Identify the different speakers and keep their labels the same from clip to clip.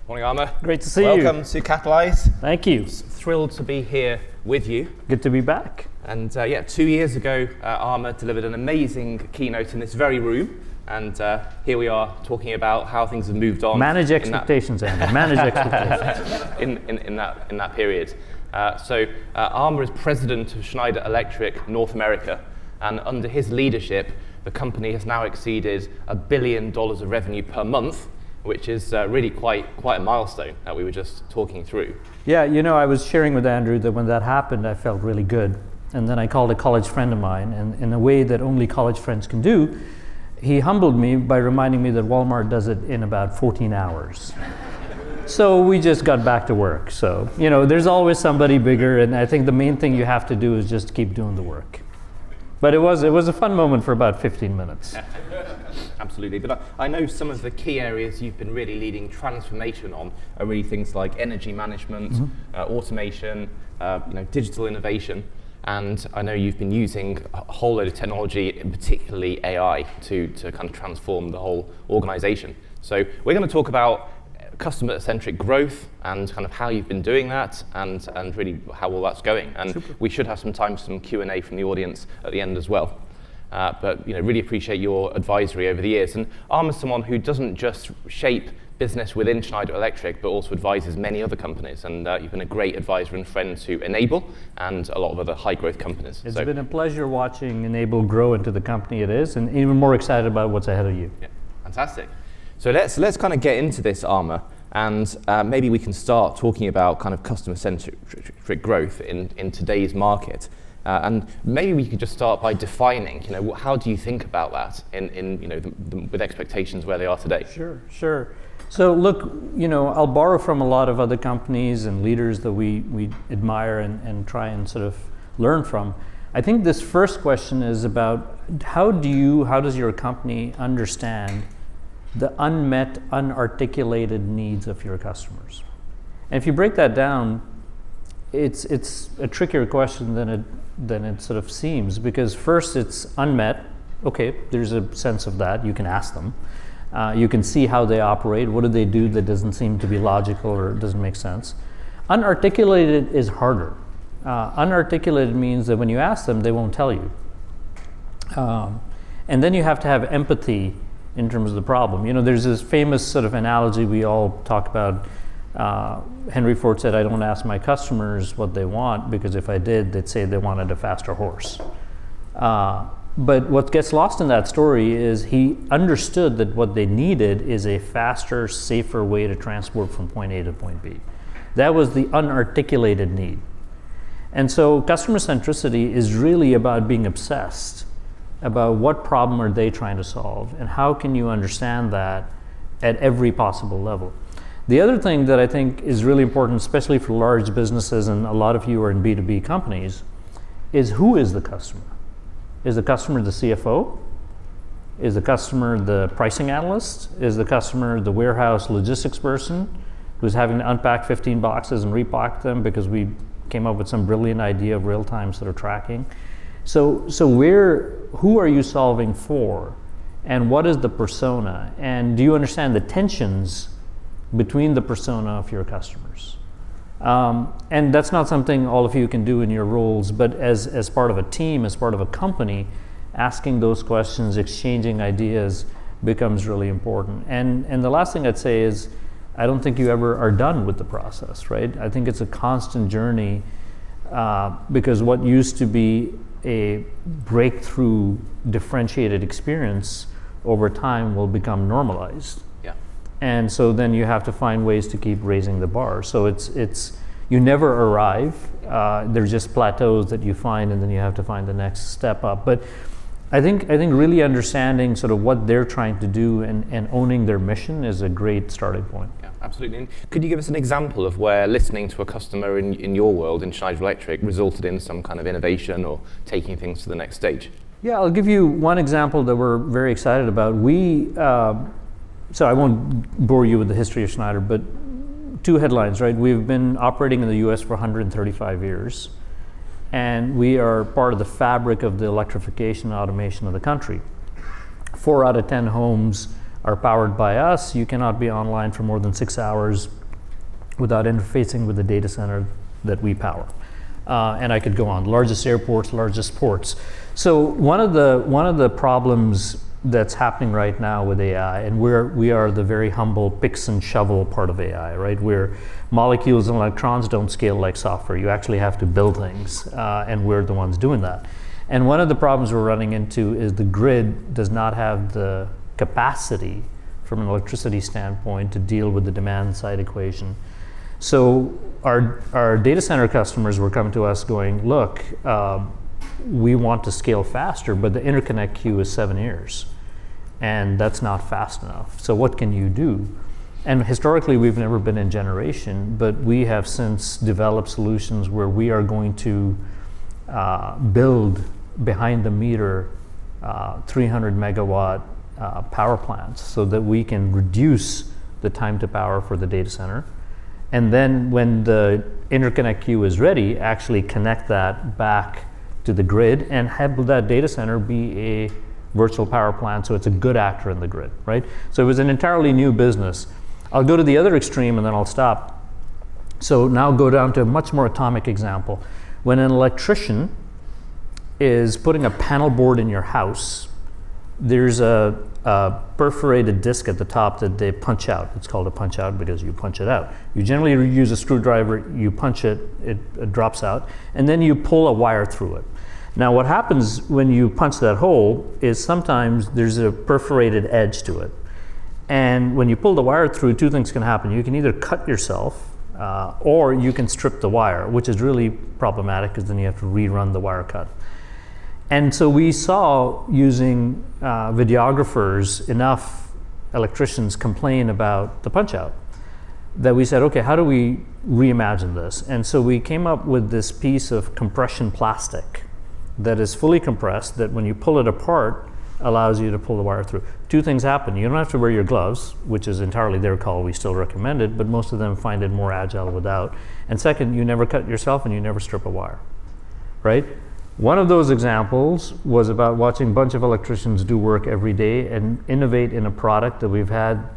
Speaker 1: Morning, Armour.
Speaker 2: Great to see you.
Speaker 1: Welcome to Catalyze.
Speaker 2: Thank you.
Speaker 1: Thrilled to be here with you.
Speaker 2: Good to be back.
Speaker 1: And 2 years ago, Armour delivered an amazing keynote in this very room. And here we are talking about how things have moved on.
Speaker 2: Manage expectations, Andy. Manage expectations.
Speaker 1: in that period. Armour is president of Schneider Electric North America. And under his leadership, the company has now exceeded $1 billion of revenue per month, which is really quite a milestone that we were just talking through.
Speaker 2: Yeah, I was sharing with Andrew that when that happened, I felt really good. And then I called a college friend of mine, and in a way that only college friends can do, he humbled me by reminding me that Walmart does it in about 14 hours. So we just got back to work. So, there's always somebody bigger, and I think the main thing you have to do is just keep doing the work. But it was a fun moment for about 15 minutes.
Speaker 1: Absolutely, but I know some of the key areas you've been really leading transformation on are really things like energy management, automation, digital innovation, and I know you've been using a whole load of technology, particularly AI, to kind of transform the whole organization. So we're going to talk about customer-centric growth and kind of how you've been doing that and really how all that's going. And
Speaker 2: Super.
Speaker 1: We should have some time for some Q&A from the audience at the end as well. But really appreciate your advisory over the years. And Armour's someone who doesn't just shape business within Schneider Electric, but also advises many other companies. And you've been a great advisor and friend to Enable and a lot of other high-growth companies.
Speaker 2: It's been a pleasure watching Enable grow into the company it is, and even more excited about what's ahead of you.
Speaker 1: Yeah, fantastic. So let's kind of get into this, Armour, and maybe we can start talking about kind of customer-centric growth in today's market. And maybe we could just start by defining, how do you think about that with expectations where they are today?
Speaker 2: Sure. So look, I'll borrow from a lot of other companies and leaders that we admire and try and sort of learn from. I think this first question is about how does your company understand the unmet, unarticulated needs of your customers? And if you break that down, it's a trickier question than it sort of seems, because first it's unmet. Okay, there's a sense of that. You can ask them. You can see how they operate. What do they do that doesn't seem to be logical or doesn't make sense? Unarticulated is harder. Unarticulated means that when you ask them, they won't tell you. And then you have to have empathy in terms of the problem. There's this famous sort of analogy we all talk about. Henry Ford said, I don't ask my customers what they want, because if I did, they'd say they wanted a faster horse. But what gets lost in that story is he understood that what they needed is a faster, safer way to transport from point A to point B. That was the unarticulated need. And so customer centricity is really about being obsessed about what problem are they trying to solve, and how can you understand that at every possible level. The other thing that I think is really important, especially for large businesses, and a lot of you are in B2B companies, is who is the customer? Is the customer the CFO? Is the customer the pricing analyst? Is the customer the warehouse logistics person who's having to unpack 15 boxes and repack them because we came up with some brilliant idea of real-time sort of tracking? So who are you solving for? And what is the persona? And do you understand the tensions between the persona of your customers? And that's not something all of you can do in your roles, but as part of a team, as part of a company, asking those questions, exchanging ideas becomes really important. And the last thing I'd say is, I don't think you ever are done with the process, right? I think it's a constant journey, because what used to be a breakthrough differentiated experience over time will become normalized. And so then you have to find ways to keep raising the bar. So it's you never arrive. There's just plateaus that you find, and then you have to find the next step up. But I think really understanding sort of what they're trying to do and owning their mission is a great starting point.
Speaker 1: Yeah, absolutely. And could you give us an example of where listening to a customer in your world, in Schneider Electric, resulted in some kind of innovation or taking things to the next stage?
Speaker 2: Yeah, I'll give you one example that we're very excited about. So I won't bore you with the history of Schneider, but two headlines, right? We've been operating in the US for 135 years, and we are part of the fabric of the electrification and automation of the country. 4 out of 10 homes are powered by us, you cannot be online for more than 6 hours without interfacing with the data center that we power. And I could go on, largest airports, largest ports. So one of the problems that's happening right now with AI, and we are the very humble picks and shovel part of AI, right? Where molecules and electrons don't scale like software. You actually have to build things, and we're the ones doing that. And one of the problems we're running into is the grid does not have the capacity from an electricity standpoint to deal with the demand side equation. So our data center customers were coming to us going, look, we want to scale faster, but the interconnect queue is 7 years. And that's not fast enough. So what can you do? And historically, we've never been in generation, but we have since developed solutions where we are going to build behind the meter 300 megawatt power plants so that we can reduce the time to power for the data center. And then when the interconnect queue is ready, actually connect that back to the grid and have that data center be a virtual power plant, so it's a good actor in the grid, right? So it was an entirely new business. I'll go to the other extreme and then I'll stop. So now go down to a much more atomic example. When an electrician is putting a panel board in your house, there's a perforated disc at the top that they punch out. It's called a punch out because you punch it out. You generally use a screwdriver, you punch it, it drops out, and then you pull a wire through it. Now what happens when you punch that hole is sometimes there's a perforated edge to it. And when you pull the wire through, two things can happen. You can either cut yourself or you can strip the wire, which is really problematic because then you have to rerun the wire cut. And so we saw using videographers enough electricians complain about the punch out that we said, okay, how do we reimagine this? And so we came up with this piece of compression plastic that is fully compressed, that when you pull it apart, allows you to pull the wire through. Two things happen. You don't have to wear your gloves, which is entirely their call. We still recommend it, but most of them find it more agile without. And second, you never cut yourself and you never strip a wire, right? One of those examples was about watching a bunch of electricians do work every day and innovate in a product that we've had,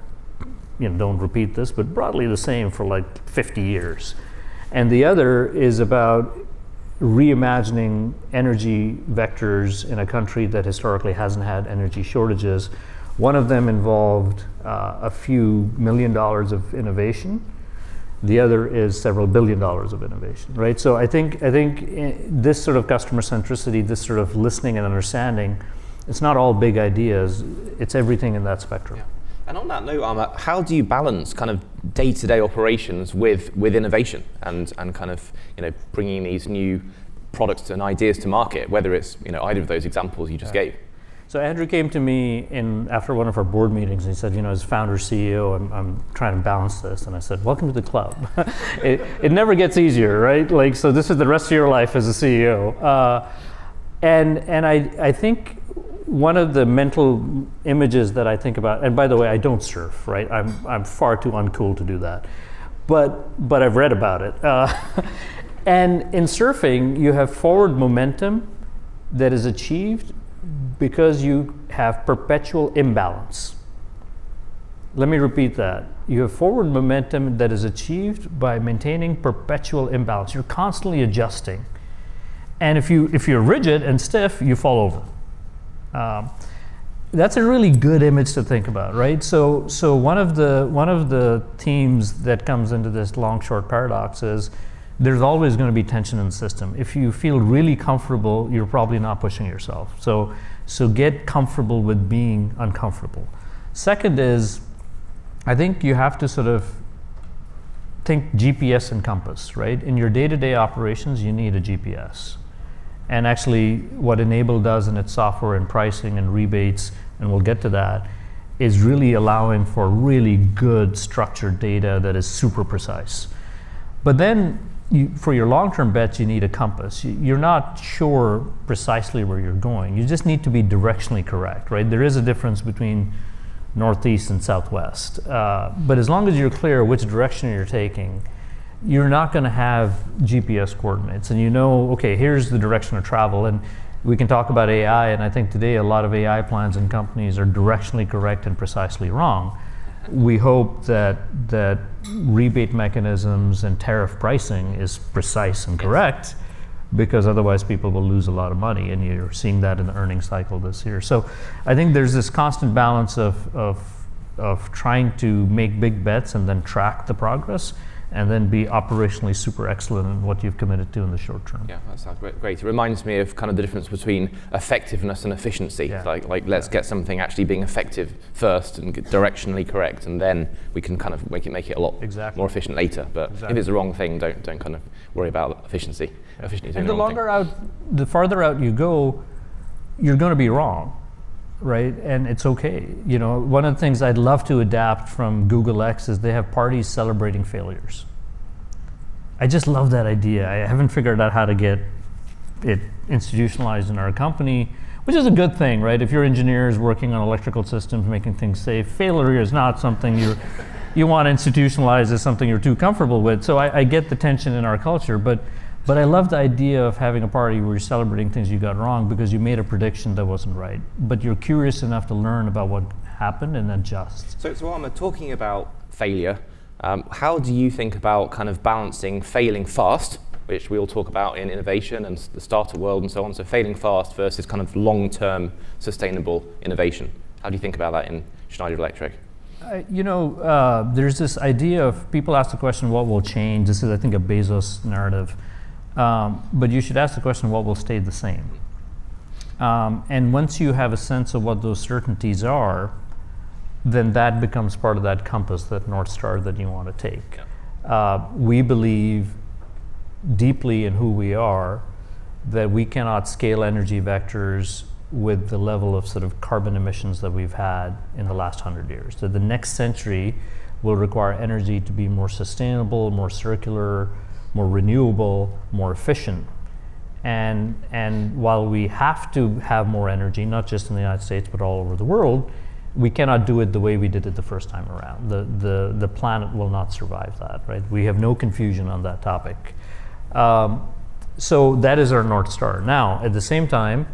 Speaker 2: don't repeat this, but broadly the same for like 50 years. And the other is about reimagining energy vectors in a country that historically hasn't had energy shortages. One of them involved a few $1 million of innovation. The other is several $1 billion of innovation, right? So I think this sort of customer centricity, this sort of listening and understanding, it's not all big ideas, it's everything in that spectrum.
Speaker 1: Yeah. And on that note, how do you balance kind of day-to-day operations with innovation and kind of bringing these new products and ideas to market, whether it's either of those examples you just gave?
Speaker 2: So Andrew came to me after one of our board meetings and he said, as founder CEO, I'm trying to balance this. And I said, welcome to the club. it never gets easier, right? So this is the rest of your life as a CEO. And I think one of the mental images that I think about, and by the way, I don't surf, right? I'm far too uncool to do that. But I've read about it. And in surfing, you have forward momentum that is achieved because you have perpetual imbalance. Let me repeat that. You have forward momentum that is achieved by maintaining perpetual imbalance. You're constantly adjusting. And if you're rigid and stiff, you fall over. That's a really good image to think about, right? So one of the themes that comes into this long-short paradox is there's always going to be tension in the system. If you feel really comfortable, you're probably not pushing yourself. So get comfortable with being uncomfortable. Second is, I think you have to sort of think GPS and compass, right? In your day-to-day operations, you need a GPS. And actually, what Enable does in its software and pricing and rebates, and we'll get to that, is really allowing for really good structured data that is super precise. But then, for your long-term bets, you need a compass. You're not sure precisely where you're going. You just need to be directionally correct, right? There is a difference between northeast and southwest. But as long as you're clear which direction you're taking, you're not going to have GPS coordinates. And okay, here's the direction of travel. And We can talk about AI, and I think today a lot of AI plans in companies are directionally correct and precisely wrong. We hope that rebate mechanisms and tariff pricing is precise and correct, because otherwise people will lose a lot of money, and you're seeing that in the earnings cycle this year. So I think there's this constant balance of trying to make big bets and then track the progress, and then be operationally super excellent in what you've committed to in the short term.
Speaker 1: Yeah, that sounds great. It reminds me of kind of the difference between effectiveness and efficiency.
Speaker 2: Yeah.
Speaker 1: Like let's get something actually being effective first and get directionally correct, and then we can kind of make it a lot more efficient later. But if it's the wrong thing, don't kind of worry about efficiency.
Speaker 2: Yeah.
Speaker 1: Efficiency
Speaker 2: And the farther out you go, you're going to be wrong. Right, and it's okay. You know, one of the things I'd love to adapt from Google X is they have parties celebrating failures. I just love that idea. I haven't figured out how to get it institutionalized in our company, which is a good thing, right? If you're engineers working on electrical systems, making things safe, failure is not something you want institutionalized as something you're too comfortable with. So I get the tension in our culture, but I love the idea of having a party where you're celebrating things you got wrong because you made a prediction that wasn't right. But you're curious enough to learn about what happened and adjust.
Speaker 1: So while I'm talking about failure, how do you think about kind of balancing failing fast, which we all talk about in innovation and the startup world and so on, so failing fast versus kind of long-term sustainable innovation? How do you think about that in Schneider Electric?
Speaker 2: There's this idea of, people ask the question, what will change? This is, I think, a Bezos narrative. But you should ask the question, what will stay the same? And once you have a sense of what those certainties are, then that becomes part of that compass, that North Star that you want to take. Yeah. We believe deeply in who we are, that we cannot scale energy vectors with the level of sort of carbon emissions that we've had in the last 100 years. So the next century will require energy to be more sustainable, more circular, more renewable, more efficient. And while we have to have more energy, not just in the United States, but all over the world, we cannot do it the way we did it the first time around. The planet will not survive that, right? We have no confusion on that topic. So that is our North Star. Now, at the same time,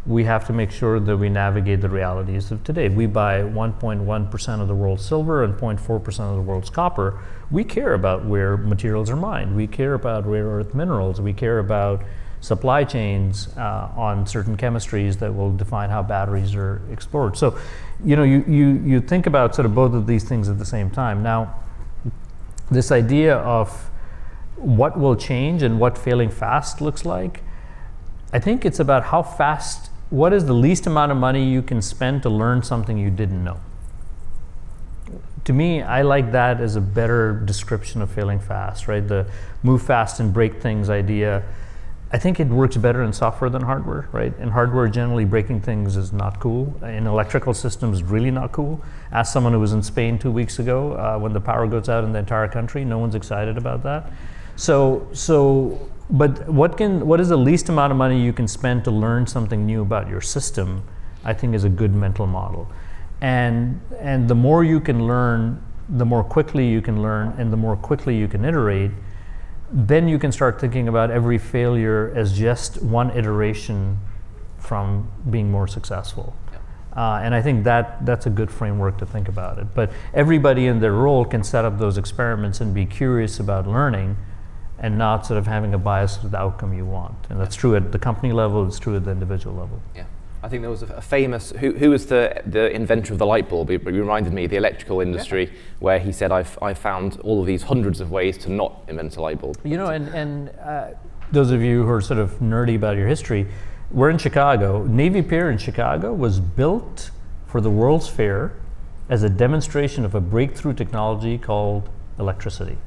Speaker 2: we have to make sure that we navigate the realities of today. We buy 1.1% of the world's silver and 0.4% of the world's copper. We care about where materials are mined. We care about rare earth minerals. We care about supply chains on certain chemistries that will define how batteries are explored. So, you think about sort of both of these things at the same time. Now, this idea of what will change and what failing fast looks like, I think it's about how fast, what is the least amount of money you can spend to learn something you didn't know. To me, I like that as a better description of failing fast, right? The move fast and break things idea. I think it works better in software than hardware, right? In hardware, generally breaking things is not cool. In electrical systems, really not cool. Ask someone who was in Spain 2 weeks ago, when the power goes out in the entire country, no one's excited about that. But what is the least amount of money you can spend to learn something new about your system, I think is a good mental model. And the more you can learn, the more quickly you can learn, and the more quickly you can iterate, then you can start thinking about every failure as just one iteration from being more successful. Yeah. And I think that's a good framework to think about it. But everybody in their role can set up those experiments and be curious about learning, and not sort of having a bias to the outcome you want. And that's true at the company level, it's true at the individual level.
Speaker 1: Yeah. I think there was a famous, who was the inventor of the light bulb? It reminded me of the electrical industry, where he said, I found all of these hundreds of ways to not invent a light bulb.
Speaker 2: And those of you who are sort of nerdy about your history, we're in Chicago. Navy Pier in Chicago was built for the World's Fair as a demonstration of a breakthrough technology called electricity.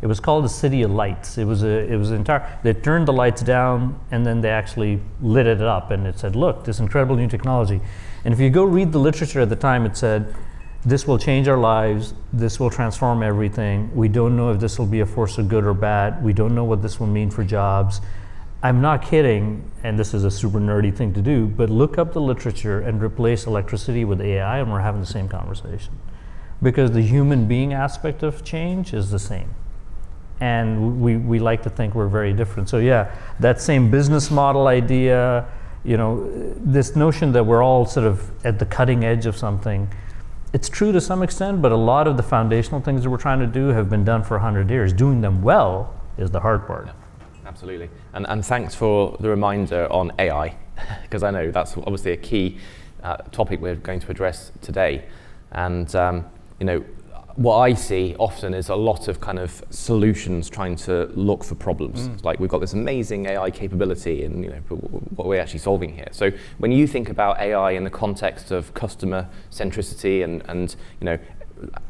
Speaker 2: It was called the City of Lights. It was they turned the lights down and then they actually lit it up, and it said, look, this incredible new technology. And if you go read the literature at the time, it said, this will change our lives, this will transform everything. We don't know if this will be a force of good or bad. We don't know what this will mean for jobs. I'm not kidding, and this is a super nerdy thing to do, but look up the literature and replace electricity with AI and we're having the same conversation. Because the human being aspect of change is the same. And we like to think we're very different. So yeah, that same business model idea, This notion that we're all sort of at the cutting edge of something, it's true to some extent, but a lot of the foundational things that we're trying to do have been done for 100 years. Doing them well is the hard part.
Speaker 1: Yeah, absolutely. And thanks for the reminder on AI, because I know that's obviously a key topic we're going to address today. And what I see often is a lot of kind of solutions trying to look for problems. Like we've got this amazing AI capability, and what we're actually solving here. So when you think about AI in the context of customer centricity and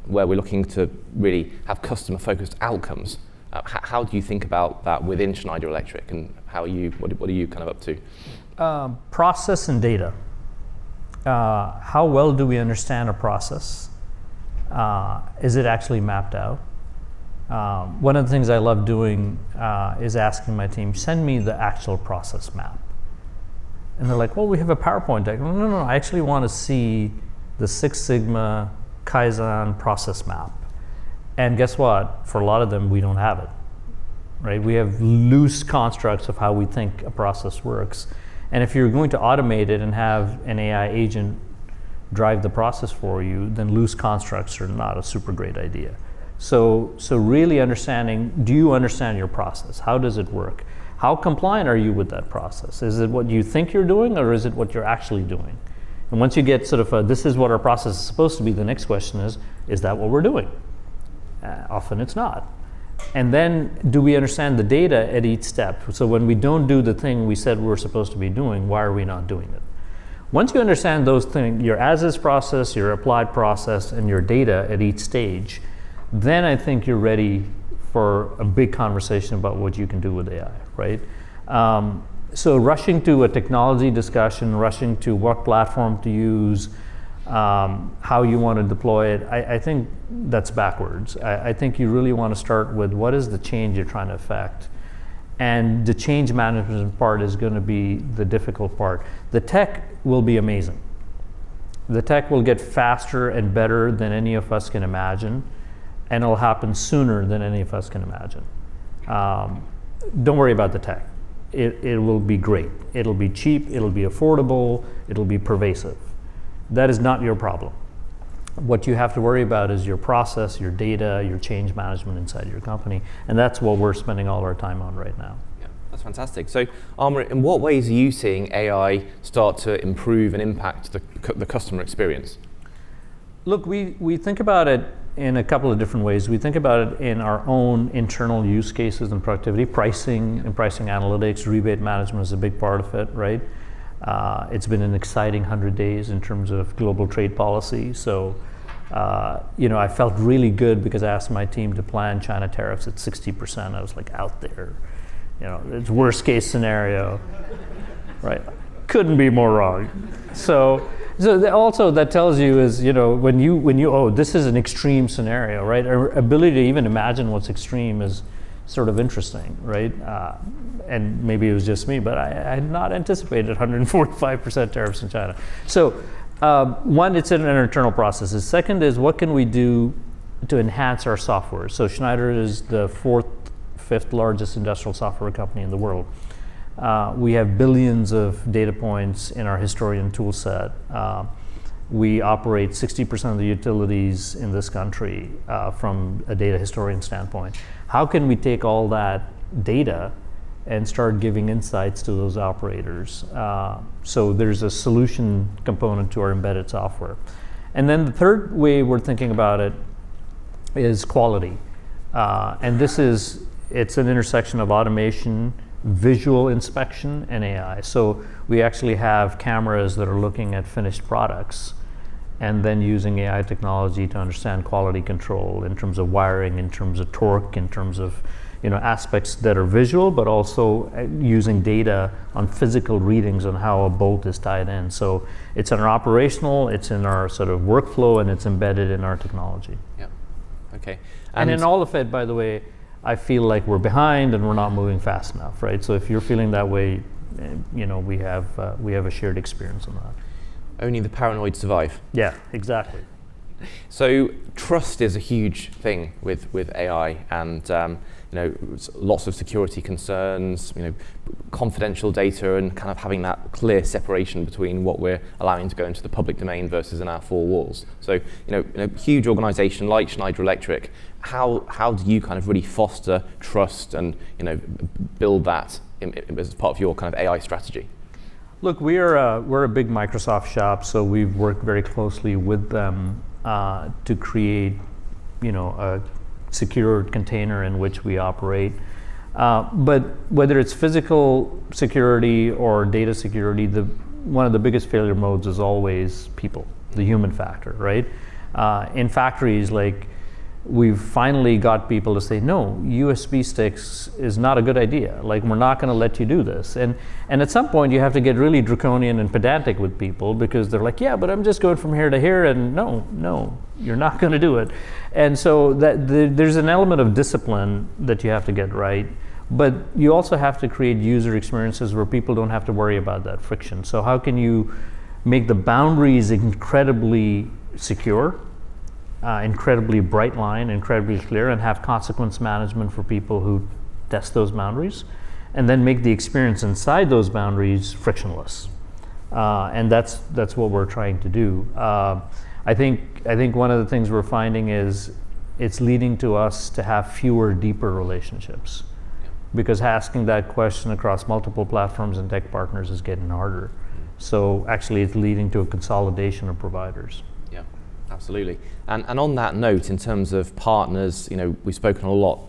Speaker 1: where we're looking to really have customer focused outcomes, how do you think about that within Schneider Electric, and what are you kind of up to?
Speaker 2: Process and data. How well do we understand a process? Is it actually mapped out? One of the things I love doing is asking my team, send me the actual process map. And they're like, well, we have a PowerPoint deck. No, I actually want to see the Six Sigma Kaizen process map. And guess what? For a lot of them, we don't have it, right? We have loose constructs of how we think a process works. And if you're going to automate it and have an AI agent drive the process for you, then loose constructs are not a super great idea. So really understanding, do you understand your process? How does it work? How compliant are you with that process? Is it what you think you're doing, or is it what you're actually doing? And once you get sort of this is what our process is supposed to be, the next question is that what we're doing? Often it's not. And then do we understand the data at each step? So when we don't do the thing we said we're supposed to be doing, why are we not doing it? Once you understand those things, your as-is process, your applied process, and your data at each stage, then I think you're ready for a big conversation about what you can do with AI, right? So rushing to a technology discussion, rushing to what platform to use, how you want to deploy it, I think that's backwards. I think you really want to start with what is the change you're trying to affect. And the change management part is going to be the difficult part. The tech will be amazing. The tech will get faster and better than any of us can imagine, and it'll happen sooner than any of us can imagine. Don't worry about the tech. It will be great. It'll be cheap, it'll be affordable, it'll be pervasive. That is not your problem. What you have to worry about is your process, your data, your change management inside your company, and that's what we're spending all our time on right now.
Speaker 1: Yeah, that's fantastic. So, Amr, in what ways are you seeing AI start to improve and impact the customer experience?
Speaker 2: Look, we think about it in a couple of different ways. We think about it in our own internal use cases and productivity, pricing and pricing analytics, rebate management is a big part of it, right? It's been an exciting 100 days in terms of global trade policy. So, I felt really good because I asked my team to plan China tariffs at 60%. I was like out there, it's worst case scenario, right? Couldn't be more wrong. So also that tells you is, when you this is an extreme scenario, right? Our ability to even imagine what's extreme is sort of interesting, right? And maybe it was just me, but I had not anticipated 145% tariffs in China. So one, it's an internal process. The second is what can we do to enhance our software? So Schneider is the fifth largest industrial software company in the world. We have billions of data points in our Historian tool set. We operate 60% of the utilities in this country from a data historian standpoint. How can we take all that data and start giving insights to those operators? So there's a solution component to our embedded software. And then the third way we're thinking about it is quality. And it's an intersection of automation, visual inspection, and AI. So we actually have cameras that are looking at finished products and then using AI technology to understand quality control in terms of wiring, in terms of torque, in terms of aspects that are visual, but also using data on physical readings on how a bolt is tied in. So it's in our operational, it's in our sort of workflow, and it's embedded in our technology.
Speaker 1: Yeah. Okay.
Speaker 2: And in all of it, by the way, I feel like we're behind and we're not moving fast enough, right? So if you're feeling that way, we have a shared experience on that.
Speaker 1: Only the paranoid survive.
Speaker 2: Yeah, exactly.
Speaker 1: So trust is a huge thing with AI, and lots of security concerns, confidential data, and kind of having that clear separation between what we're allowing to go into the public domain versus in our four walls. So a huge organisation like Schneider Electric, how do you kind of really foster trust and build that as part of your kind of AI strategy?
Speaker 2: Look, we're a big Microsoft shop, so we've worked very closely with them to create, a secured container in which we operate. But whether it's physical security or data security, one of the biggest failure modes is always people, the human factor, right? In factories, like, we've finally got people to say, no, USB sticks is not a good idea. Like, we're not going to let you do this. And at some point, you have to get really draconian and pedantic with people, because they're like, yeah, but I'm just going from here to here, and no, you're not going to do it. And so there's an element of discipline that you have to get right. But you also have to create user experiences where people don't have to worry about that friction. So how can you make the boundaries incredibly secure, incredibly bright line, incredibly clear, and have consequence management for people who test those boundaries, and then make the experience inside those boundaries frictionless. And that's what we're trying to do. I think one of the things we're finding is it's leading to us to have fewer, deeper relationships, because asking that question across multiple platforms and tech partners is getting harder. So actually, it's leading to a consolidation of providers.
Speaker 1: Absolutely. And on that note, in terms of partners, we've spoken a lot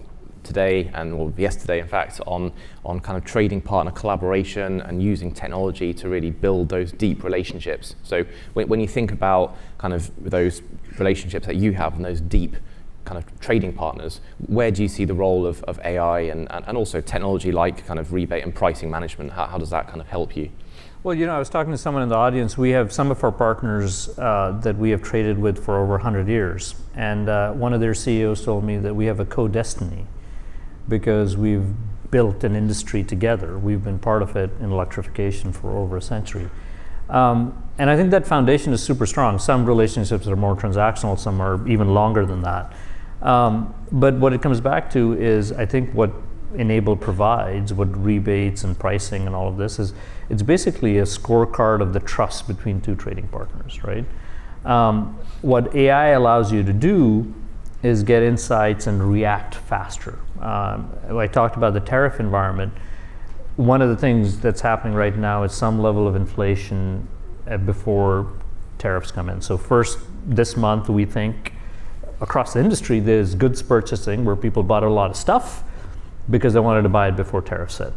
Speaker 1: today, or yesterday in fact, on kind of trading partner collaboration and using technology to really build those deep relationships. So when you think about kind of those relationships that you have and those deep kind of trading partners, where do you see the role of AI and also technology like kind of rebate and pricing management? How does that kind of help you?
Speaker 2: Well, I was talking to someone in the audience. We have some of our partners that we have traded with for over 100 years. And one of their CEOs told me that we have a co-destiny, because we've built an industry together. We've been part of it in electrification for over a century. And I think that foundation is super strong. Some relationships are more transactional, some are even longer than that. But what it comes back to is, I think what Enable provides, what rebates and pricing and all of this is, it's basically a scorecard of the trust between two trading partners, right? What AI allows you to do is get insights and react faster. I talked about the tariff environment. One of the things that's happening right now is some level of inflation before tariffs come in. So first, this month, we think across the industry, there's goods purchasing where people bought a lot of stuff because they wanted to buy it before tariffs hit.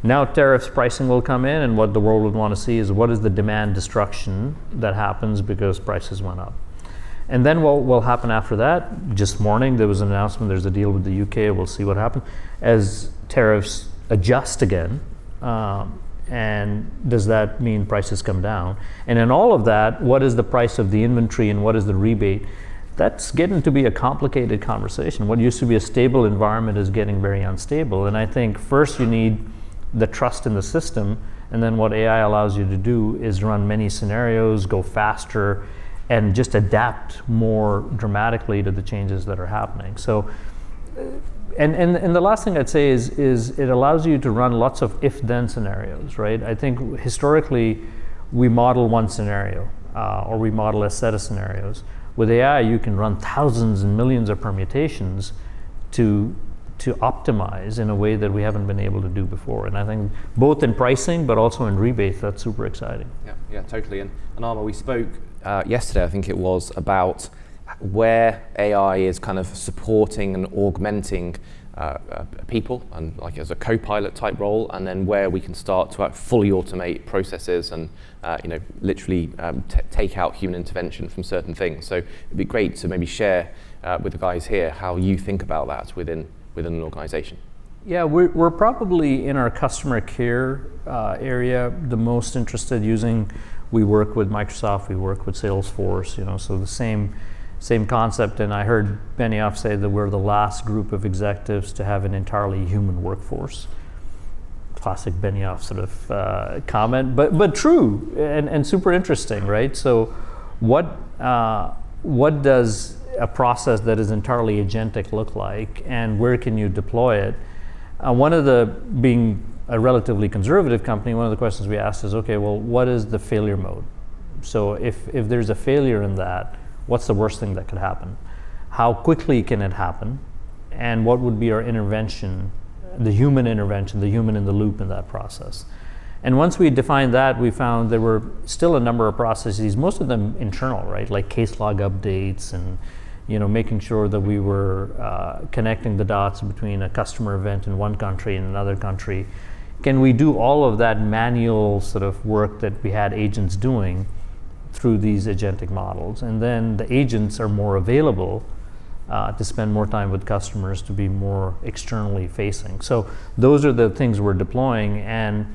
Speaker 2: Now tariffs pricing will come in, and what the world would want to see is what is the demand destruction that happens because prices went up. And then what will happen after that? Just morning, there was an announcement, there's a deal with the UK, we'll see what happens. As tariffs adjust again, and does that mean prices come down? And in all of that, what is the price of the inventory and what is the rebate? That's getting to be a complicated conversation. What used to be a stable environment is getting very unstable. And I think first you need the trust in the system, and then what AI allows you to do is run many scenarios, go faster, and just adapt more dramatically to the changes that are happening. So, and the last thing I'd say is it allows you to run lots of if-then scenarios, right? I think historically we model one scenario, or we model a set of scenarios. With AI, you can run thousands and millions of permutations to optimize in a way that we haven't been able to do before. And I think both in pricing, but also in rebates, that's super exciting.
Speaker 1: Yeah, totally. And Amar, we spoke yesterday, I think it was, about where AI is kind of supporting and augmenting people, and like as a co-pilot type role, and then where we can start to fully automate processes and literally take out human intervention from certain things. So it'd be great to maybe share with the guys here how you think about that within an organization.
Speaker 2: Yeah, we're probably in our customer care area the most interested using. We work with Microsoft, we work with Salesforce, so the same concept. And I heard Benioff say that we're the last group of executives to have an entirely human workforce. Classic Benioff sort of comment, but true and super interesting, right? So what what does a process that is entirely agentic look like, and where can you deploy it? Being a relatively conservative company, one of the questions we asked is, okay, well, what is the failure mode? So if there's a failure in that, what's the worst thing that could happen? How quickly can it happen? And what would be our intervention, the human intervention, the human in the loop in that process? And once we defined that, we found there were still a number of processes, most of them internal, right? Like case log updates and making sure that we were connecting the dots between a customer event in one country and another country. Can we do all of that manual sort of work that we had agents doing through these agentic models? And then the agents are more available to spend more time with customers, to be more externally facing. So those are the things we're deploying. And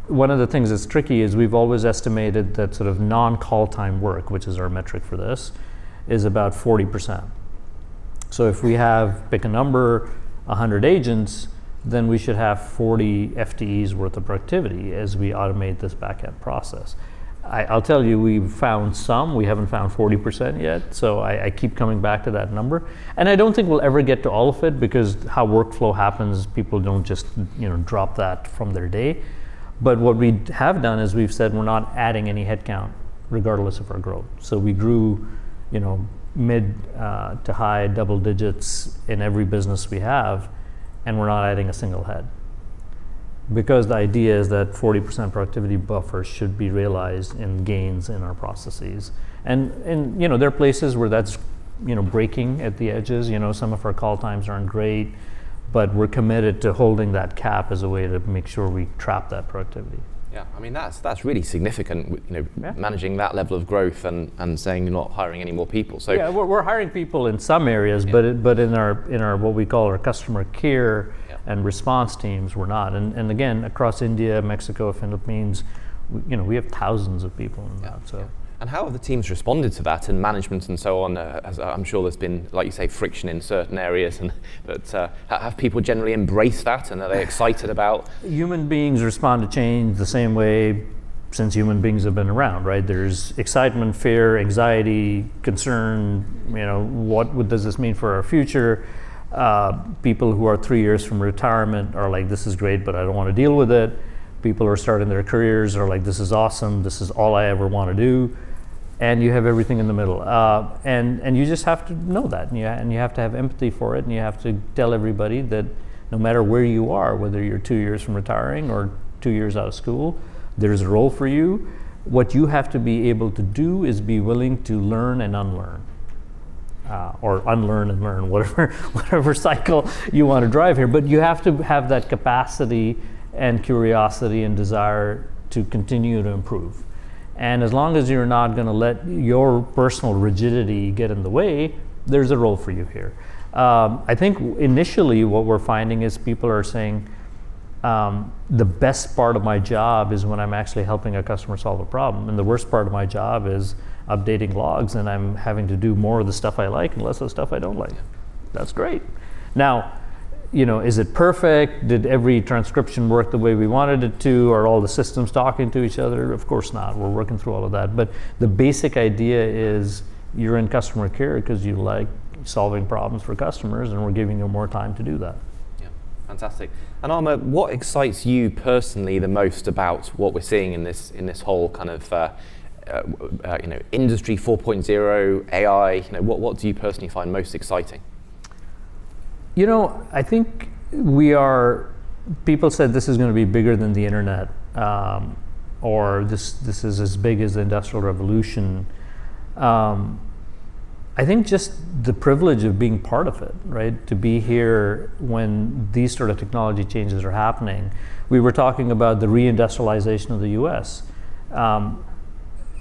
Speaker 2: one of the things that's tricky is we've always estimated that sort of non-call time work, which is our metric for this, is about 40%. So if we have, pick a number, 100 agents, then we should have 40 FTEs worth of productivity as we automate this back-end process. I'll tell you, we've found some. We haven't found 40% yet, so I keep coming back to that number. And I don't think we'll ever get to all of it, because how workflow happens, people don't just drop that from their day. But what we have done is we've said we're not adding any headcount regardless of our growth. So we grew mid to high double digits in every business we have, and we're not adding a single head. Because the idea is that 40% productivity buffer should be realized in gains in our processes. And there are places where that's breaking at the edges. Some of our call times aren't great, but we're committed to holding that cap as a way to make sure we trap that productivity.
Speaker 1: Yeah, I mean that's really significant. Managing that level of growth and saying you're not hiring any more people. So
Speaker 2: yeah, we're hiring people in some areas, but in our what we call our customer care and response teams, we're not. And again, across India, Mexico, Philippines, we have thousands of people in that. So. Yeah.
Speaker 1: And how have the teams responded to that, and management and so on? I'm sure there's been, like you say, friction in certain areas, but have people generally embraced that, and are they excited about?
Speaker 2: Human beings respond to change the same way since human beings have been around, right? There's excitement, fear, anxiety, concern. What does this mean for our future? People who are 3 years from retirement are like, this is great, but I don't want to deal with it. People who are starting their careers are like, this is awesome, this is all I ever want to do. And you have everything in the middle. And you just have to know that, and you have to have empathy for it, and you have to tell everybody that no matter where you are, whether you're 2 years from retiring or 2 years out of school, there's a role for you. What you have to be able to do is be willing to learn and unlearn. Or unlearn and learn, whatever cycle you want to drive here. But you have to have that capacity and curiosity and desire to continue to improve. And as long as you're not going to let your personal rigidity get in the way, there's a role for you here. I think initially what we're finding is people are saying, the best part of my job is when I'm actually helping a customer solve a problem, and the worst part of my job is updating logs, and I'm having to do more of the stuff I like and less of the stuff I don't like. That's great. Now, is it perfect? Did every transcription work the way we wanted it to? Are all the systems talking to each other? Of course not. We're working through all of that. But the basic idea is you're in customer care because you like solving problems for customers, and we're giving you more time to do that.
Speaker 1: Yeah, fantastic. And Arma, what excites you personally the most about what we're seeing in this whole kind of industry 4.0, AI? What do you personally find most exciting?
Speaker 2: I think people said this is going to be bigger than the internet, or this is as big as the Industrial Revolution. I think just the privilege of being part of it, right? To be here when these sort of technology changes are happening. We were talking about the reindustrialization of the US.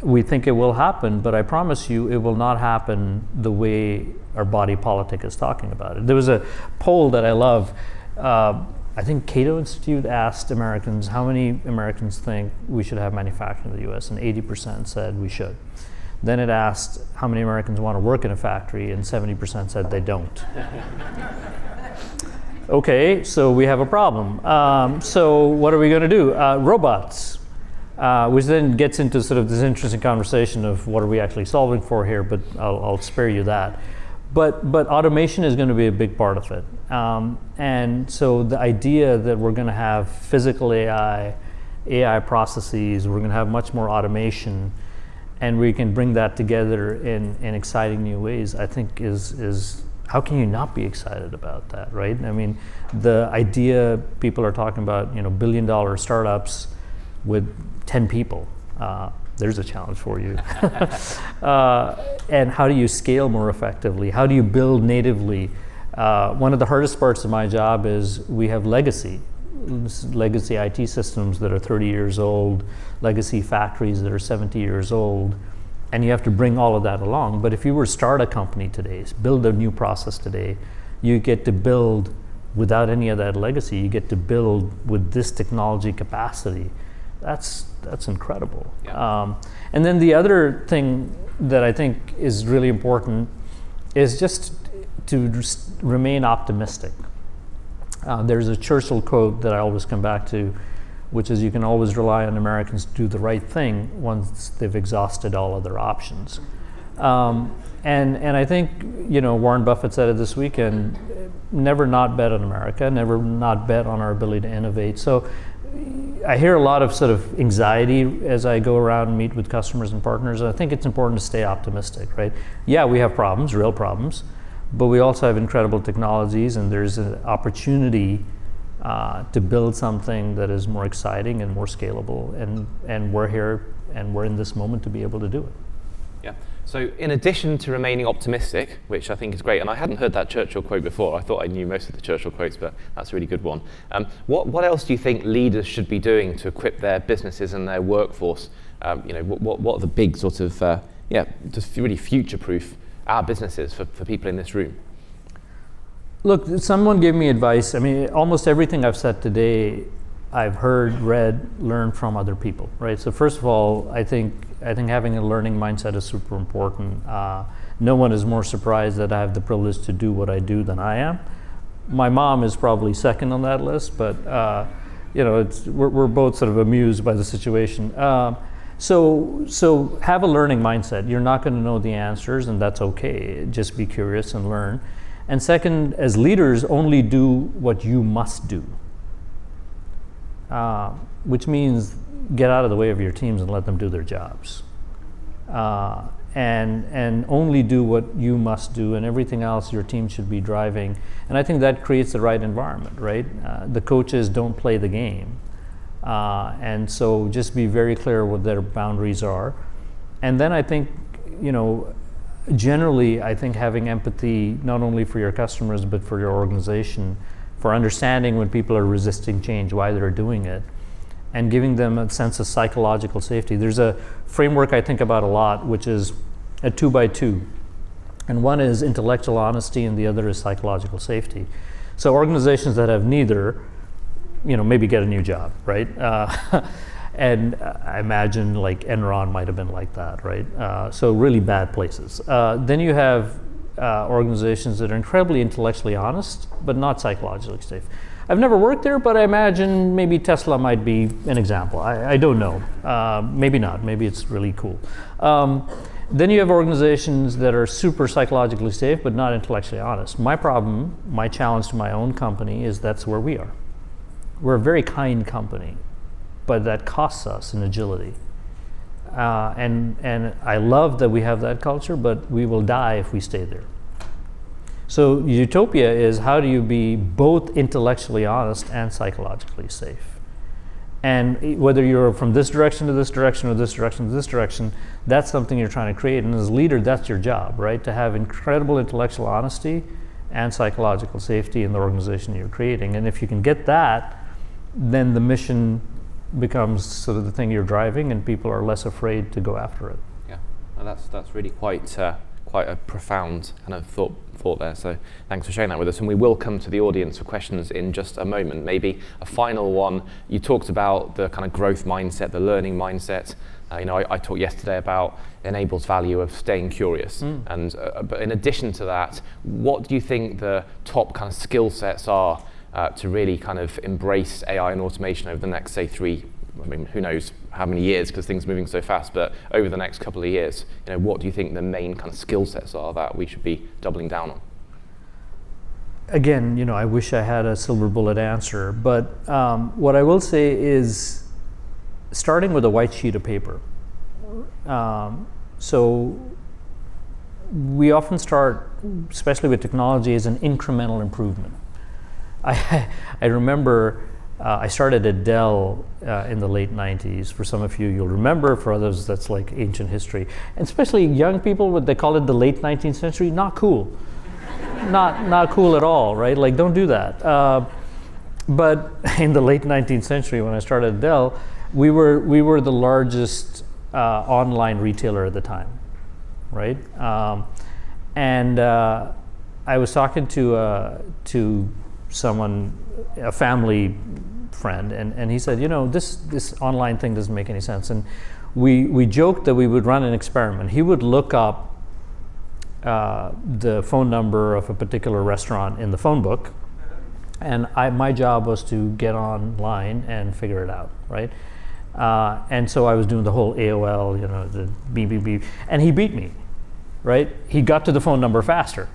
Speaker 2: We think it will happen, but I promise you it will not happen the way our body politic is talking about it. There was a poll that I love. I think Cato Institute asked Americans, how many Americans think we should have manufacturing in the US? And 80% said we should. Then it asked how many Americans want to work in a factory, and 70% said they don't. Okay, so we have a problem. So what are we going to do? Robots. which then gets into sort of this interesting conversation of what are we actually solving for here, but I'll spare you that. But automation is going to be a big part of it. And so the idea that we're going to have physical AI processes, we're going to have much more automation, and we can bring that together in exciting new ways, I think is how can you not be excited about that, right? I mean, the idea people are talking about, billion-dollar startups with 10 people. There's a challenge for you. And how do you scale more effectively? How do you build natively? One of the hardest parts of my job is we have legacy IT systems that are 30 years old, legacy factories that are 70 years old, and you have to bring all of that along. But if you were to start a company today, build a new process today, you get to build without any of that legacy. You get to build with this technology capacity. That's incredible.
Speaker 1: Yeah.
Speaker 2: And then the other thing that I think is really important is just to remain optimistic. There's a Churchill quote that I always come back to, which is you can always rely on Americans to do the right thing once they've exhausted all other options. And I think, Warren Buffett said it this weekend, never not bet on America, never not bet on our ability to innovate. So I hear a lot of sort of anxiety as I go around and meet with customers and partners. I think it's important to stay optimistic, right? Yeah, we have problems, real problems, but we also have incredible technologies, and there's an opportunity to build something that is more exciting and more scalable, and we're here and we're in this moment to be able to do it.
Speaker 1: Yeah. So in addition to remaining optimistic, which I think is great, and I hadn't heard that Churchill quote before. I thought I knew most of the Churchill quotes, but that's a really good one. What else do you think leaders should be doing to equip their businesses and their workforce? What are the big sort of, just really future-proof our businesses for people in this room?
Speaker 2: Look, someone gave me advice. I mean, almost everything I've said today, I've heard, read, learned from other people, right? So first of all, I think having a learning mindset is super important. No one is more surprised that I have the privilege to do what I do than I am. My mom is probably second on that list, but we're both sort of amused by the situation. So have a learning mindset. You're not going to know the answers, and that's okay. Just be curious and learn. And second, as leaders, only do what you must do, which means get out of the way of your teams and let them do their jobs. And only do what you must do, and everything else your team should be driving. And I think that creates the right environment, right? The coaches don't play the game. And so just be very clear what their boundaries are. And then I think, generally, I think having empathy, not only for your customers, but for your organization, for understanding when people are resisting change, why they're doing it, and giving them a sense of psychological safety. There's a framework I think about a lot, which is a 2x2. And one is intellectual honesty, and the other is psychological safety. So organizations that have neither, maybe get a new job, right? And I imagine like Enron might have been like that, right? So really bad places. Then you have organizations that are incredibly intellectually honest, but not psychologically safe. I've never worked there, but I imagine maybe Tesla might be an example. I don't know. Maybe not. Maybe it's really cool. Then you have organizations that are super psychologically safe, but not intellectually honest. My problem, my challenge to my own company is that's where we are. We're a very kind company, but that costs us in agility. And I love that we have that culture, but we will die if we stay there. So utopia is how do you be both intellectually honest and psychologically safe? And whether you're from this direction to this direction or this direction to this direction, that's something you're trying to create. And as a leader, that's your job, right? To have incredible intellectual honesty and psychological safety in the organization you're creating. And if you can get that, then the mission becomes sort of the thing you're driving, and people are less afraid to go after it.
Speaker 1: Yeah, well, that's really quite a profound kind of thought there. So thanks for sharing that with us. And we will come to the audience for questions in just a moment. Maybe a final one. You talked about the kind of growth mindset, the learning mindset. I talked yesterday about Enable's value of staying curious. And but in addition to that, what do you think the top kind of skill sets are to really kind of embrace AI and automation over the next, say, 3, I mean, who knows how many years, because things are moving so fast, but over the next couple of years, what do you think the main kind of skill sets are that we should be doubling down on?
Speaker 2: Again, I wish I had a silver bullet answer, but what I will say is starting with a white sheet of paper. So we often start, especially with technology, as an incremental improvement. I remember I started at Dell in the late 90s. For some of you, you'll remember. For others, that's like ancient history. And especially young people, they call it the late 19th century. Not cool. Not cool at all, right? Like, don't do that. But in the late 19th century, when I started at Dell, we were the largest online retailer at the time, right? And I was talking to someone, a family friend, and he said, this online thing doesn't make any sense. And we joked that we would run an experiment. He would look up the phone number of a particular restaurant in the phone book, and my job was to get online and figure it out, right? And so I was doing the whole AOL, the beep, beep, beep, and he beat me, right? He got to the phone number faster,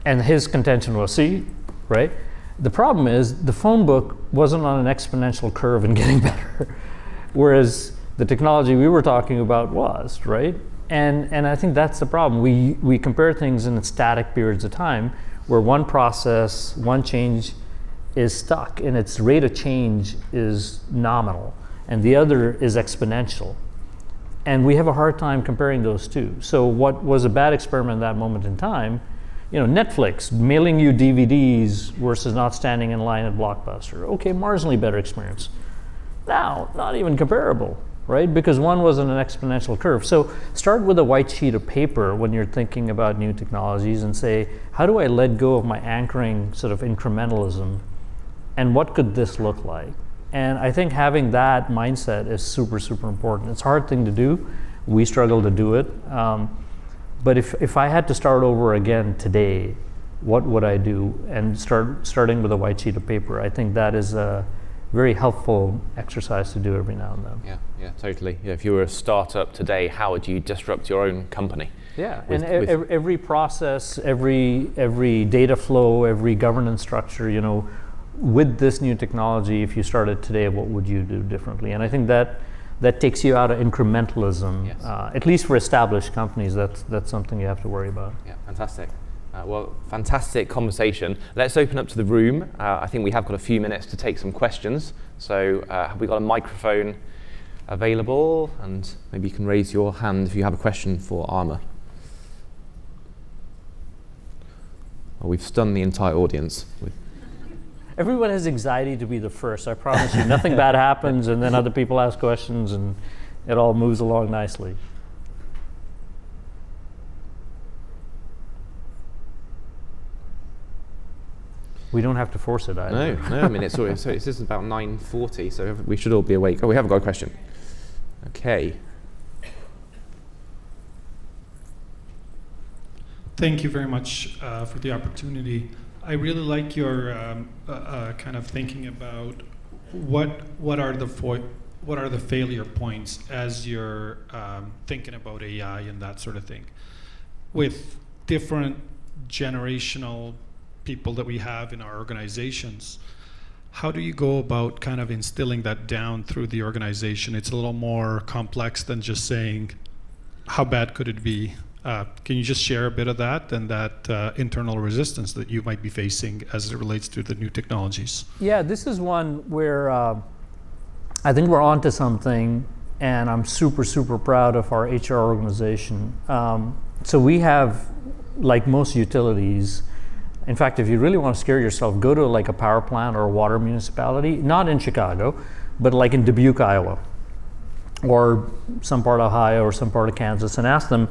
Speaker 2: and his contention was, see, right? The problem is the phone book wasn't on an exponential curve and getting better, whereas the technology we were talking about was, right? And I think that's the problem. We compare things in static periods of time where one process, one change is stuck and its rate of change is nominal and the other is exponential. And we have a hard time comparing those two. So what was a bad experiment at that moment in time, Netflix mailing you DVDs versus not standing in line at Blockbuster. Okay, marginally better experience. Now, not even comparable, right? Because one was on an exponential curve. So start with a white sheet of paper when you're thinking about new technologies and say, how do I let go of my anchoring sort of incrementalism, and what could this look like? And I think having that mindset is super, super important. It's a hard thing to do. We struggle to do it. But if I had to start over again today, what would I do? And starting with a white sheet of paper, I think that is a very helpful exercise to do every now and then.
Speaker 1: Yeah, totally. Yeah, if you were a startup today, how would you disrupt your own company?
Speaker 2: Yeah, every process, every data flow, every governance structure, with this new technology, if you started today, what would you do differently? And I think that takes you out of incrementalism. Yes. At least for established companies, that's something you have to worry about.
Speaker 1: Yeah, fantastic. Well, fantastic conversation. Let's open up to the room. I think we have got a few minutes to take some questions. So have we got a microphone available? And maybe you can raise your hand if you have a question for Arma. Well, we've stunned the entire audience.
Speaker 2: Everyone has anxiety to be the first. I promise you, nothing bad happens, and then other people ask questions, and it all moves along nicely. We don't have to force it either.
Speaker 1: No. I mean, it's about 9:40, so we should all be awake. Oh, we haven't got a question. Okay.
Speaker 3: Thank you very much for the opportunity. I really like your kind of thinking about what are the failure points as you're thinking about AI and that sort of thing. With different generational people that we have in our organizations, how do you go about kind of instilling that down through the organization? It's a little more complex than just saying, how bad could it be? Can you just share a bit of that and that internal resistance that you might be facing as it relates to the new technologies?
Speaker 2: Yeah, this is one where I think we're onto something, and I'm super, super proud of our HR organization. So we have, like most utilities, in fact, if you really want to scare yourself, go to like a power plant or a water municipality, not in Chicago, but like in Dubuque, Iowa, or some part of Ohio or some part of Kansas, and ask them,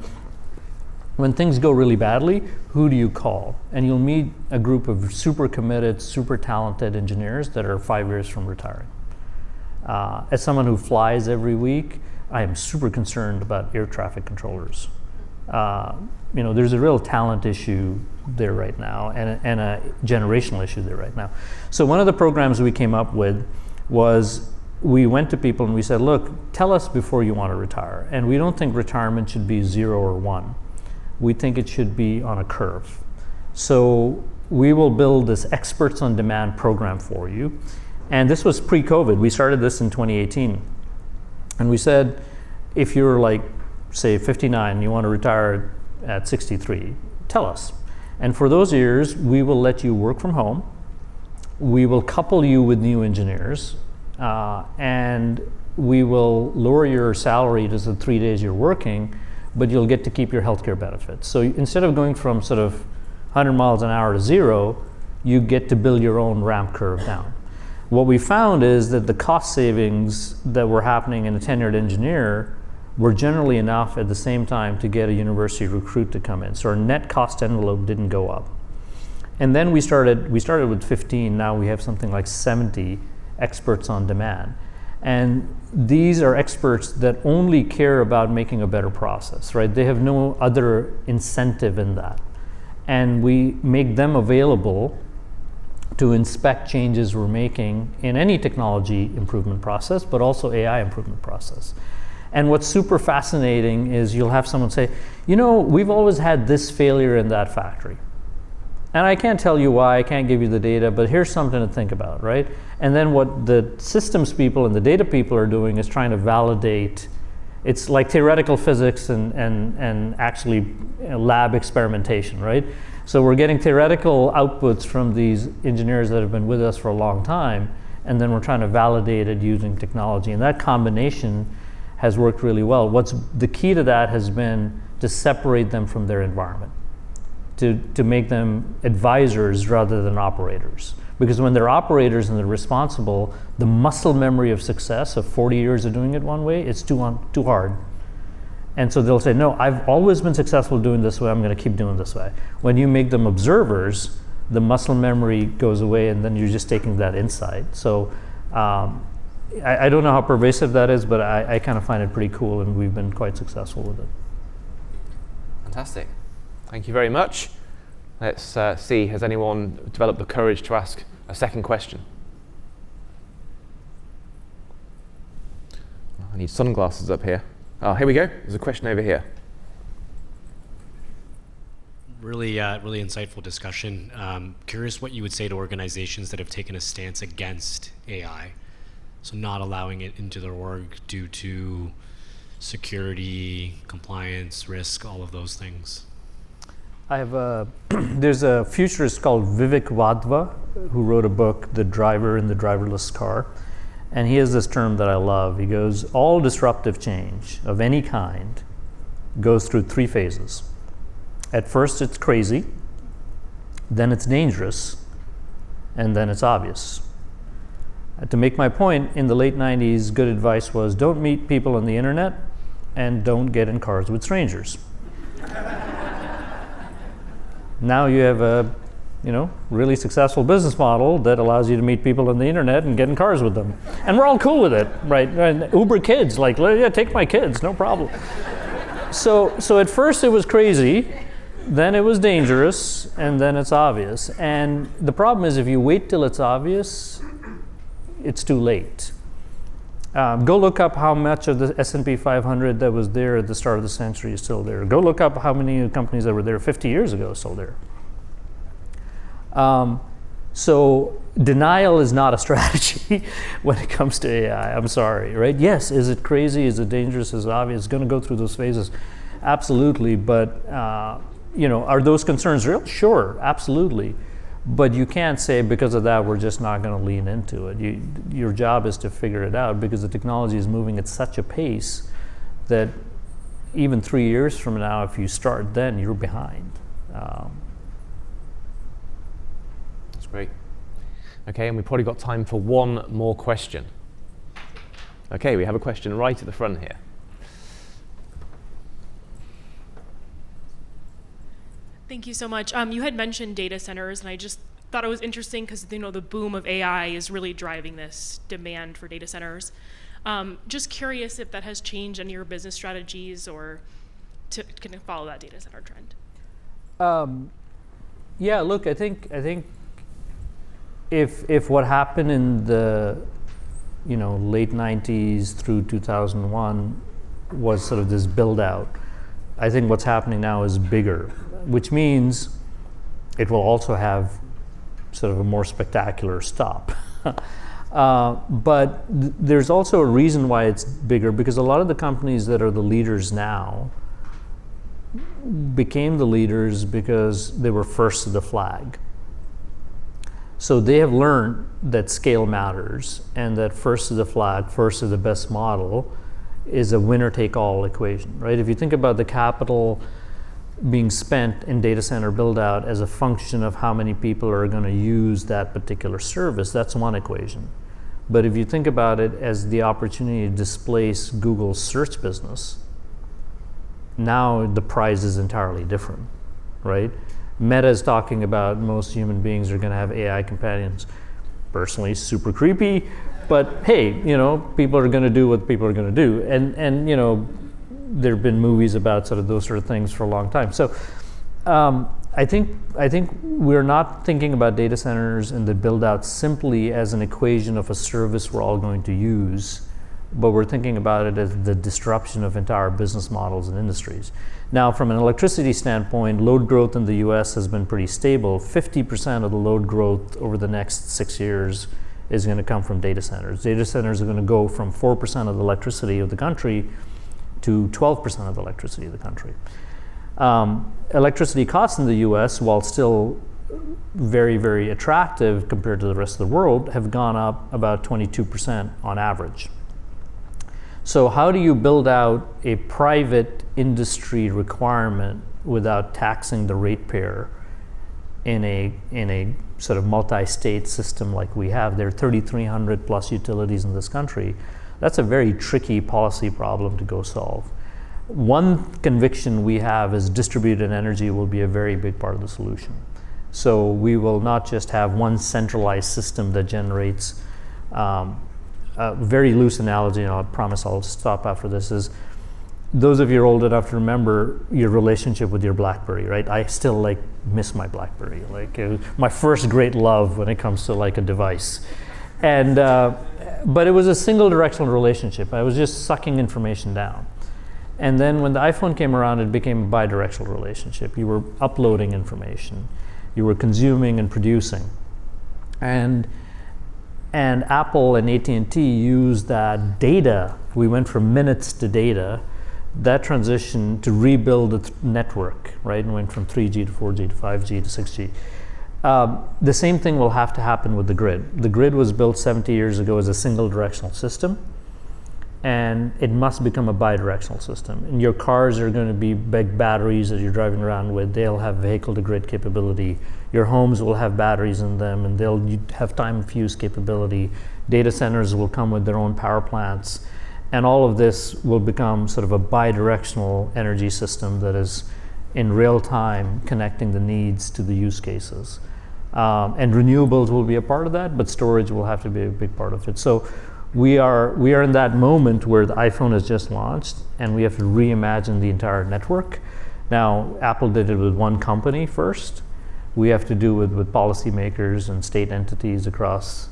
Speaker 2: when things go really badly, who do you call? And you'll meet a group of super committed, super talented engineers that are 5 years from retiring. As someone who flies every week, I am super concerned about air traffic controllers. There's a real talent issue there right now, and a generational issue there right now. So one of the programs we came up with was we went to people and we said, look, tell us before you want to retire. And we don't think retirement should be 0 or 1. We think it should be on a curve. So we will build this experts on demand program for you. And this was pre-COVID. We started this in 2018. And we said, if you're like, say, 59, and you want to retire at 63, tell us. And for those years, we will let you work from home. We will couple you with new engineers, and we will lower your salary to the 3 days you're working, but you'll get to keep your healthcare benefits. So instead of going from sort of 100 miles an hour to 0, you get to build your own ramp curve down. What we found is that the cost savings that were happening in a tenured engineer were generally enough at the same time to get a university recruit to come in. So our net cost envelope didn't go up. And then we started with 15, now we have something like 70 experts on demand. And these are experts that only care about making a better process, right? They have no other incentive in that. And we make them available to inspect changes we're making in any technology improvement process, but also AI improvement process. And what's super fascinating is you'll have someone say, you know, we've always had this failure in that factory. And I can't tell you why, I can't give you the data, but here's something to think about, right? And then what the systems people and the data people are doing is trying to validate. It's like theoretical physics and actually lab experimentation, right? So we're getting theoretical outputs from these engineers that have been with us for a long time, and then we're trying to validate it using technology. And that combination has worked really well. What's the key to that has been to separate them from their environment, to make them advisors rather than operators. Because when they're operators and they're responsible, the muscle memory of success of 40 years of doing it one way, it's too hard. And so they'll say, no, I've always been successful doing this way, I'm gonna keep doing this way. When you make them observers, the muscle memory goes away and then you're just taking that insight. So I don't know how pervasive that is, but I kind of find it pretty cool, and we've been quite successful with it.
Speaker 1: Fantastic. Thank you very much. Let's see, has anyone developed the courage to ask a second question? I need sunglasses up here. Oh, here we go. There's a question over here.
Speaker 4: Really insightful discussion. Curious what you would say to organizations that have taken a stance against AI. So not allowing it into their org due to security, compliance, risk, all of those things.
Speaker 2: I have there's a futurist called Vivek Wadhwa who wrote a book, The Driver in the Driverless Car. And he has this term that I love. He goes, all disruptive change of any kind goes through 3 phases. At first it's crazy, then it's dangerous, and then it's obvious. To make my point, in the late 90s, good advice was don't meet people on the internet and don't get in cars with strangers. Now you have a really successful business model that allows you to meet people on the internet and get in cars with them. And we're all cool with it, right? And Uber kids, like, yeah, take my kids, no problem. So at first it was crazy, then it was dangerous, and then it's obvious. And the problem is if you wait till it's obvious, it's too late. Go look up how much of the S&P 500 that was there at the start of the century is still there. Go look up how many companies that were there 50 years ago are still there. So denial is not a strategy when it comes to AI. I'm sorry, right? Yes, is it crazy? Is it dangerous? Is it obvious? It's going to go through those phases. Absolutely, but are those concerns real? Sure, absolutely. But you can't say because of that we're just not going to lean into it. Your job is to figure it out because the technology is moving at such a pace that even 3 years from now, if you start then, you're behind.
Speaker 1: That's great. Okay, and we've probably got time for one more question. Okay, we have a question right at the front here.
Speaker 5: Thank you so much. You had mentioned data centers, and I just thought it was interesting because the boom of AI is really driving this demand for data centers. Just curious if that has changed any of your business strategies or to kind of follow that data center trend.
Speaker 2: Yeah, look, I think if what happened in the late 90s through 2001 was sort of this build out. I think what's happening now is bigger, which means it will also have sort of a more spectacular stop. But there's also a reason why it's bigger, because a lot of the companies that are the leaders now became the leaders because they were first to the flag. So they have learned that scale matters, and that first to the flag, first to the best model is a winner-take-all equation, right? If you think about the capital being spent in data center build-out as a function of how many people are going to use that particular service, that's one equation. But if you think about it as the opportunity to displace Google's search business, now the prize is entirely different, right? Meta is talking about most human beings are going to have AI companions. Personally, super creepy, but hey, people are going to do what people are going to do, and there have been movies about sort of those sort of things for a long time. So I think we're not thinking about data centers and the build out simply as an equation of a service we're all going to use, but we're thinking about it as the disruption of entire business models and industries. Now, from an electricity standpoint, load growth in the US has been pretty stable. 50% of the load growth over the next 6 years is going to come from data centers. Data centers are going to go from 4% of the electricity of the country to 12% of the electricity of the country. Electricity costs in the US, while still very, very attractive compared to the rest of the world, have gone up about 22% on average. So how do you build out a private industry requirement without taxing the ratepayer in a sort of multi-state system like we have? There are 3,300 plus utilities in this country. That's a very tricky policy problem to go solve. One conviction we have is distributed energy will be a very big part of the solution. So we will not just have one centralized system that generates a very loose analogy, and I promise I'll stop after this, is those of you old enough to remember your relationship with your BlackBerry, right? I still miss my BlackBerry. It was my first great love when it comes to a device. And but it was a single directional relationship. I was just sucking information down. And then when the iPhone came around, it became a bi-directional relationship. You were uploading information, you were consuming and producing. And Apple and AT&T used that data. We went from minutes to data. That transition to rebuild the network, right? And went from 3G to 4G to 5G to 6G. The same thing will have to happen with the grid. The grid was built 70 years ago as a single directional system, and it must become a bi-directional system. And your cars are going to be big batteries that you're driving around with. They'll have vehicle-to-grid capability. Your homes will have batteries in them, and they'll have time-of-use capability. Data centers will come with their own power plants. And all of this will become sort of a bi-directional energy system that is in real time connecting the needs to the use cases. And renewables will be a part of that, but storage will have to be a big part of it. So we are in that moment where the iPhone has just launched, and we have to reimagine the entire network. Now, Apple did it with one company first. We have to do it with policymakers and state entities across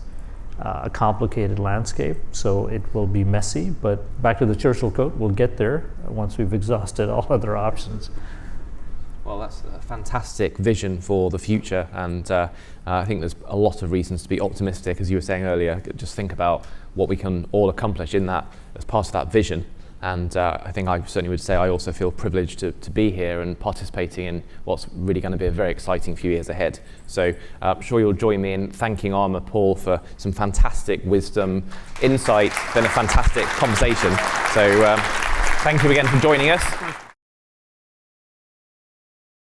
Speaker 2: a complicated landscape. So it will be messy, but back to the Churchill quote, we'll get there once we've exhausted all other options.
Speaker 1: Well, that's a fantastic vision for the future, and I think there's a lot of reasons to be optimistic, as you were saying earlier. Just think about what we can all accomplish in that as part of that vision. And I think I certainly would say I also feel privileged to be here and participating in what's really going to be a very exciting few years ahead. So I'm sure you'll join me in thanking Arma Paul for some fantastic wisdom, insight, and a fantastic conversation. So thank you again for joining us.